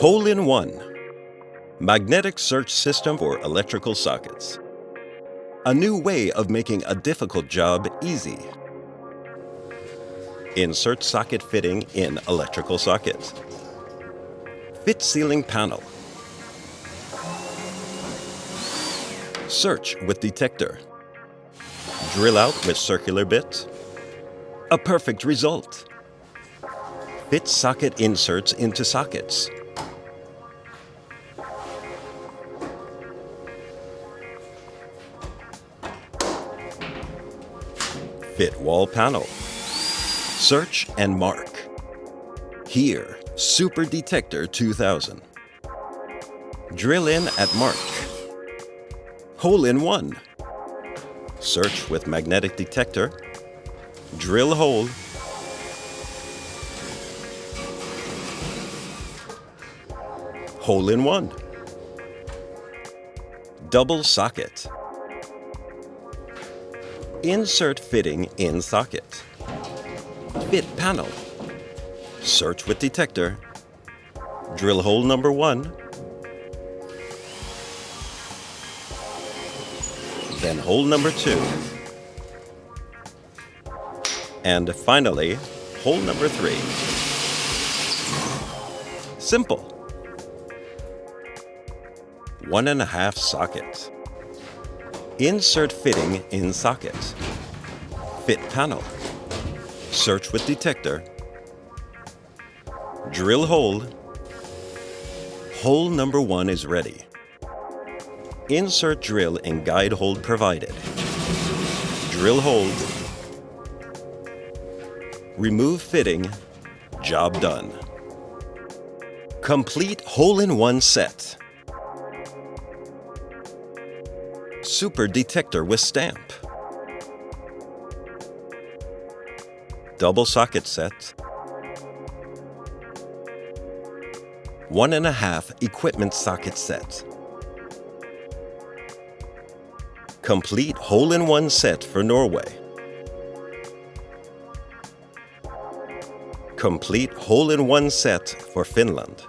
Hole-in-One, magnetic search system for electrical sockets. A new way of making a difficult job easy. Insert socket fitting in electrical socket. Fit ceiling panel. Search with detector. Drill out with circular bit. A perfect result. Fit socket inserts into sockets. Fit wall panel. Search and mark. Here, Super Detector 2000. Drill in at mark. Hole-in-one. Search with magnetic detector. Drill hole. Hole-in-one. Double socket. Insert fitting in socket. Fit panel. Search with detector. Drill hole number 1. Then hole number 2. And finally, hole number 3. Simple. 1.5 socket. Insert fitting in socket. Fit panel. Search with detector. Drill hole. Hole number 1 is ready. Insert drill and guide hold provided. Drill hold. Remove fitting. Job done. Complete hole-in-one set. Super detector with stamp. Double socket set. 1.5 equipment socket set. Complete hole-in-one set for Norway. Complete hole-in-one set for Finland.